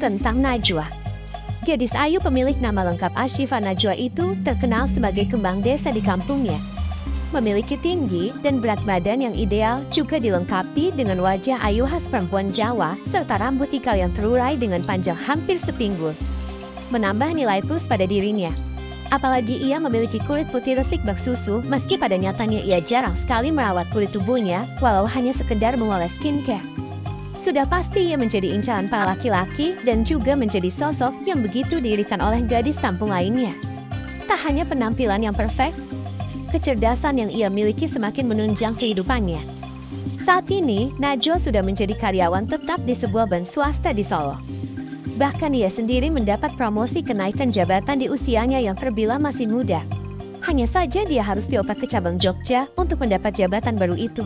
tentang Najwa. Gadis ayu pemilik nama lengkap Ashifa Najwa itu terkenal sebagai kembang desa di kampungnya. Memiliki tinggi dan berat badan yang ideal, juga dilengkapi dengan wajah ayu khas perempuan Jawa, serta rambut ikal yang terurai dengan panjang hampir sepinggul. Menambah nilai plus pada dirinya. Apalagi ia memiliki kulit putih resik bak susu, meski pada nyatanya ia jarang sekali merawat kulit tubuhnya, walau hanya sekedar memoles skincare. Sudah pasti ia menjadi incaran para laki-laki dan juga menjadi sosok yang begitu diirikan oleh gadis kampung lainnya. Tak hanya penampilan yang perfect, kecerdasan yang ia miliki semakin menunjang kehidupannya. Saat ini, Najwa sudah menjadi karyawan tetap di sebuah bank swasta di Solo. Bahkan ia sendiri mendapat promosi kenaikan jabatan di usianya yang terbilang masih muda. Hanya saja dia harus dioper ke cabang Jogja untuk mendapat jabatan baru itu.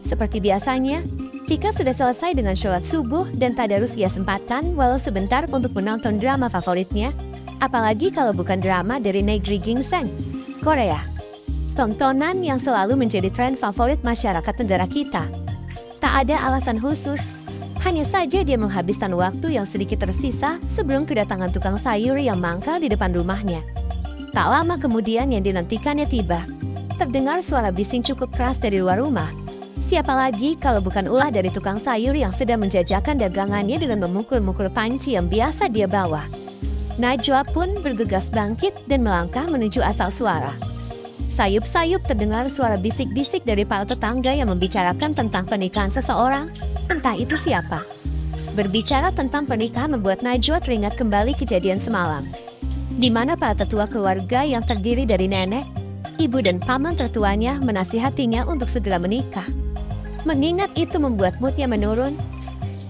Seperti biasanya, jika sudah selesai dengan sholat subuh dan tadarus, ia sempatkan walau sebentar untuk menonton drama favoritnya, apalagi kalau bukan drama dari negeri gingseng, Korea. Tontonan yang selalu menjadi tren favorit masyarakat negara kita. Tak ada alasan khusus, hanya saja dia menghabiskan waktu yang sedikit tersisa sebelum kedatangan tukang sayur yang mangkal di depan rumahnya. Tak lama kemudian yang dinantikannya tiba. Terdengar suara bising cukup keras dari luar rumah. Siapa lagi kalau bukan ulah dari tukang sayur yang sedang menjajakan dagangannya dengan memukul-mukul panci yang biasa dia bawa. Najwa pun bergegas bangkit dan melangkah menuju asal suara. Sayup-sayup terdengar suara bisik-bisik dari para tetangga yang membicarakan tentang pernikahan seseorang, entah itu siapa. Berbicara tentang pernikahan membuat Najwa teringat kembali kejadian semalam, di mana para tetua keluarga yang terdiri dari nenek, ibu dan paman tertuanya menasihatinya untuk segera menikah. Mengingat itu membuat moodnya menurun,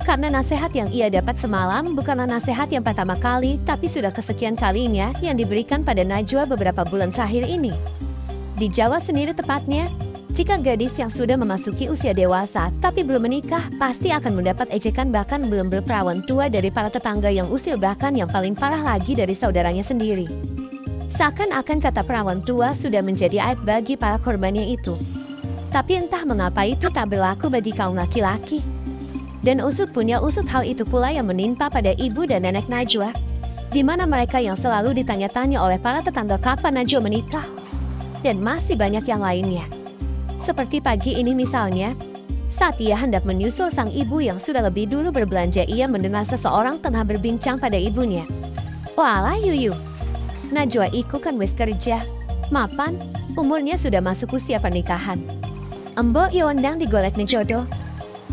karena nasihat yang ia dapat semalam bukanlah nasihat yang pertama kali, tapi sudah kesekian kalinya yang diberikan pada Najwa beberapa bulan terakhir ini. Di Jawa sendiri tepatnya, jika gadis yang sudah memasuki usia dewasa tapi belum menikah pasti akan mendapat ejekan, bahkan belum berperawan tua dari para tetangga yang usil, bahkan yang paling parah lagi dari saudaranya sendiri. Seakan-akan kata perawan tua sudah menjadi aib bagi para korbannya itu. Tapi entah mengapa itu tak berlaku bagi kaum laki-laki. Dan usut punya usut hal itu pula yang menimpa pada ibu dan nenek Najwa, di mana mereka yang selalu ditanya-tanya oleh para tetangga kapan Najwa menikah. Dan masih banyak yang lainnya. Seperti pagi ini misalnya, saat ia hendak menyusul sang ibu yang sudah lebih dulu berbelanja, ia mendengar seseorang tengah berbincang pada ibunya. "Walah Yuyu, Najwa iku kan wis kerja, mapan, umurnya sudah masuk usia pernikahan. Embok yondang digolek nih jodoh.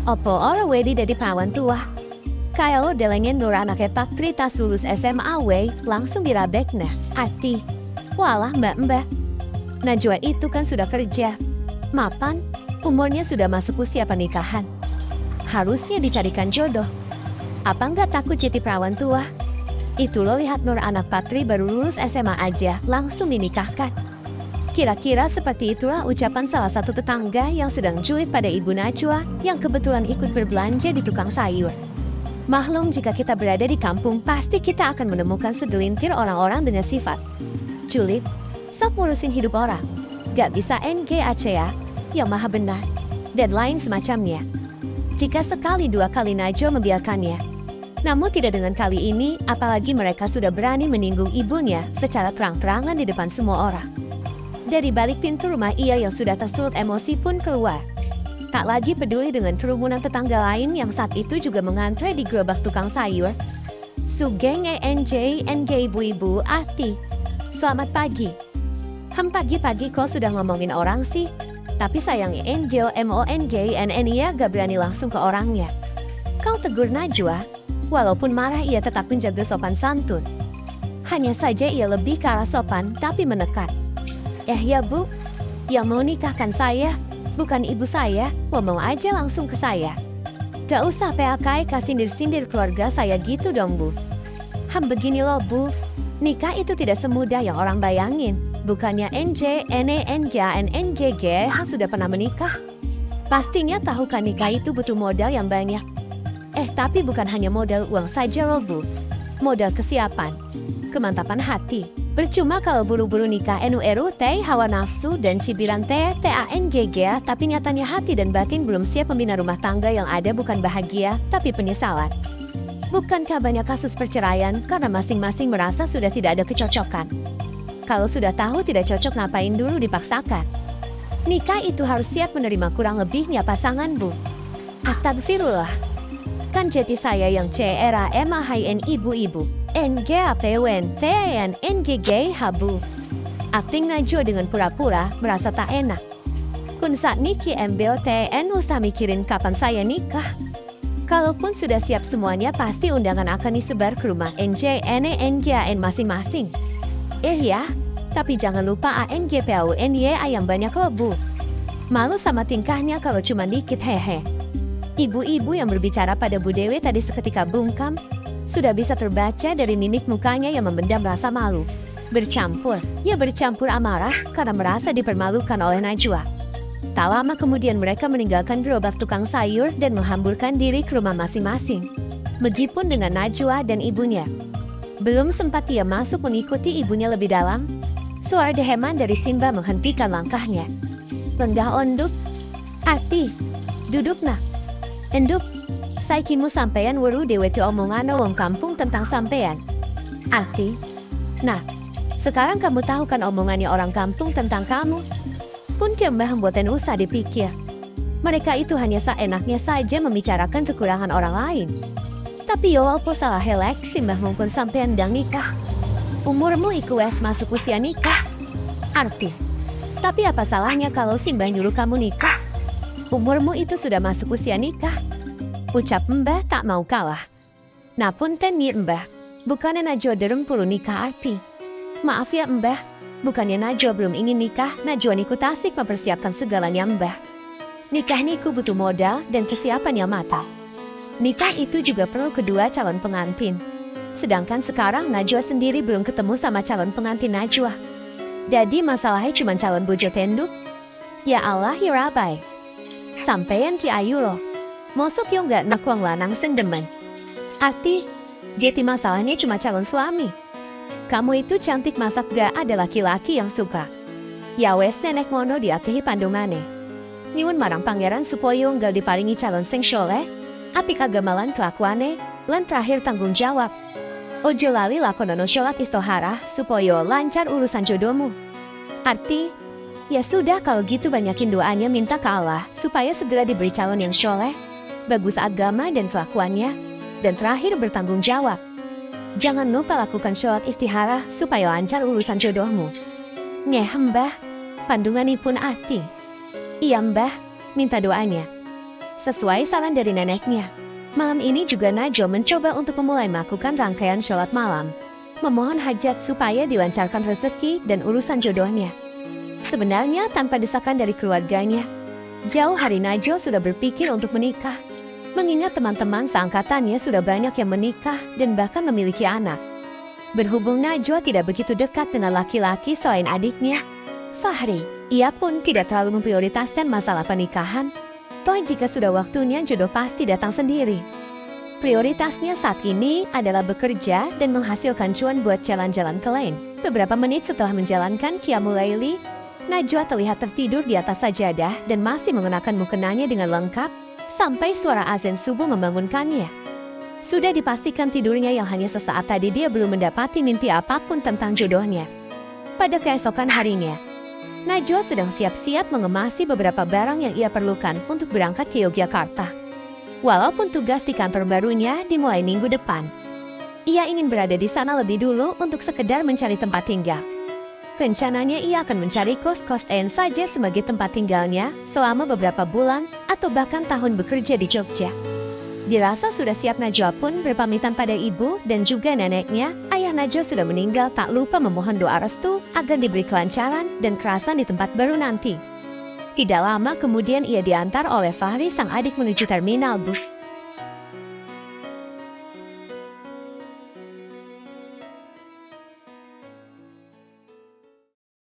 Opo ora wedi dadi perawan tua. Kayak lo delengen nur anaknya Pak Tri tas lulus SMA we, langsung dirabek nah, ati. Walah mbak-mbak, Najwa itu kan sudah kerja, mapan, umurnya sudah masuk usia pernikahan. Harusnya dicarikan jodoh. Apa nggak takut jadi perawan tua? Itu lo lihat nur anak Patri baru lulus SMA aja, langsung dinikahkan." Kira-kira seperti itulah ucapan salah satu tetangga yang sedang julid pada ibu Najwa yang kebetulan ikut berbelanja di tukang sayur. Maklum, jika kita berada di kampung pasti kita akan menemukan segelintir orang-orang dengan sifat julid, sok ngurusin hidup orang, gak bisa NGAC ya, yang maha benar, dan lain semacamnya. Jika sekali dua kali Najwa membiarkannya. Namun tidak dengan kali ini, apalagi mereka sudah berani menyinggung ibunya secara terang-terangan di depan semua orang. Dari balik pintu rumah ia yang sudah tersulut emosi pun keluar. Tak lagi peduli dengan kerumunan tetangga lain yang saat itu juga mengantre di gerobak tukang sayur. Sugeng NJ ibu-ibu Ati. Selamat pagi. Pagi-pagi kok sudah ngomongin orang sih? Tapi sayangnya Angel MONGNN gak berani langsung ke orangnya. Kau tegur Najwa, walaupun marah ia tetap menjaga sopan santun. Hanya saja ia lebih ke arah sopan tapi menekan. Ya bu, yang mau nikahkan saya, bukan ibu saya, ngomong aja langsung ke saya. Gak usah PAK sindir-sindir keluarga saya gitu dong bu. Begini loh bu, nikah itu tidak semudah yang orang bayangin. Bukannya NGGG sudah pernah menikah? Pastinya tahu kan nikah itu butuh modal yang banyak. Tapi bukan hanya modal uang saja loh bu. Modal kesiapan, kemantapan hati. Percuma kalau buru-buru nikah NURU teh hawa nafsu dan cibiran TANGG, tapi nyatanya hati dan batin belum siap. Pembina rumah tangga yang ada bukan bahagia, tapi penyesalan. Bukankah banyak kasus perceraian karena masing-masing merasa sudah tidak ada kecocokan? Kalau sudah tahu tidak cocok, ngapain dulu dipaksakan? Nikah itu harus siap menerima kurang lebihnya pasangan, Bu. Astagfirullah. Kan jati saya yang CRAMAHN ibu-ibu. NGAPWN NGG habu. Akting Najwa dengan pura-pura merasa tak enak. Kun saat niki MBOTN usah mikirin kapan saya nikah. Kalaupun sudah siap semuanya, pasti undangan akan disebar ke rumah NJNE masing-masing. Ya, tapi jangan lupa ANGPAUNY yang banyak loh, Bu. Malu sama tingkahnya kalau cuma dikit, hehe. Ibu-ibu yang berbicara pada Bu Dewi tadi seketika bungkam. Sudah bisa terbaca dari mimik mukanya yang memendam rasa malu. Bercampur amarah karena merasa dipermalukan oleh Najwa. Tak lama kemudian mereka meninggalkan gerobak tukang sayur dan menghamburkan diri ke rumah masing-masing. Begitupun dengan Najwa dan ibunya. Belum sempat ia masuk mengikuti ibunya lebih dalam, suara deheman dari Simba menghentikan langkahnya. Lenggah onduk. Arti, duduk nak. Enduk, saikimu sampeyan weru deweti omongan wong kampung tentang sampeyan. Arti, nah, sekarang kamu tahu kan omongannya orang kampung tentang kamu? Pun Mbah mboten usah dipikir. Mereka itu hanya seenaknya saja membicarakan kekurangan orang lain. Tapi yo apa salah helek Simbah mungkin sampean ndang nikah. Umurmu iku wes masuk usia nikah. Arti, tapi apa salahnya kalau Simbah nyuruh kamu nikah? Umurmu itu sudah masuk usia nikah. Ucap Mbah tak mau kalah. Napunten nih Mbah, bukannya Najwa dereng puluh nikah Arti. Maaf ya Mbah, bukannya Najwa belum ingin nikah, Najwa niku tasik mempersiapkan segalanya Mbah. Nikah niku butuh modal dan kesiapan yang matang. Nikah itu juga perlu kedua calon pengantin. Sedangkan sekarang Najwa sendiri belum ketemu sama calon pengantin Najwa. Jadi masalahnya cuma calon bojo tenduk. Ya Allah ya Rabai. Sampeyan Ki Ayu loh. Mosok yo nggak nakwang lanang sendemen. Arti, jadi masalahnya cuma calon suami. Kamu itu cantik masak gak ada laki-laki yang suka. Ya wes nenek mono diakehi pandungane. Nyuwun marang pangeran supaya nggak diparingi calon sing syoleh. Api kagamalan kelakuane, lan terakhir tanggung jawab. Ojo lali lakonono sholat istohara supaya lancar urusan jodohmu. Arti, ya sudah kalau gitu banyakin doanya minta ke Allah supaya segera diberi calon yang syoleh, bagus agama dan kelakuannya, dan terakhir bertanggung jawab. Jangan lupa lakukan sholat istihara supaya lancar urusan jodohmu. Nyeh Mbah, pandunganipun Ati. Iya Mbah, minta doanya. Sesuai saran dari neneknya, malam ini juga Najwa mencoba untuk memulai melakukan rangkaian sholat malam. Memohon hajat supaya dilancarkan rezeki dan urusan jodohnya. Sebenarnya tanpa desakan dari keluarganya, jauh hari Najwa sudah berpikir untuk menikah. Mengingat teman-teman seangkatannya sudah banyak yang menikah dan bahkan memiliki anak. Berhubung Najwa tidak begitu dekat dengan laki-laki selain adiknya, Fahri, ia pun tidak terlalu memprioritaskan masalah pernikahan. Toh jika sudah waktunya jodoh pasti datang sendiri. Prioritasnya saat ini adalah bekerja dan menghasilkan cuan buat jalan-jalan ke lain. Beberapa menit setelah menjalankan Qiyamul Laili, Najwa terlihat tertidur di atas sajadah dan masih mengenakan mukenanya dengan lengkap sampai suara azan subuh membangunkannya. Sudah dipastikan tidurnya yang hanya sesaat tadi, dia belum mendapati mimpi apapun tentang jodohnya. Pada keesokan harinya, Najwa sedang siap-siap mengemasi beberapa barang yang ia perlukan untuk berangkat ke Yogyakarta. Walaupun tugas di kantor barunya dimulai minggu depan, ia ingin berada di sana lebih dulu untuk sekedar mencari tempat tinggal. Rencananya ia akan mencari kos-kosan saja sebagai tempat tinggalnya selama beberapa bulan atau bahkan tahun bekerja di Jogja. Dirasa sudah siap, Najwa pun berpamitan pada ibu dan juga neneknya. Ayah Najwa sudah meninggal, tak lupa memohon doa restu agar diberi kelancaran dan kerasan di tempat baru nanti. Tidak lama kemudian ia diantar oleh Fahri sang adik menuju terminal bus.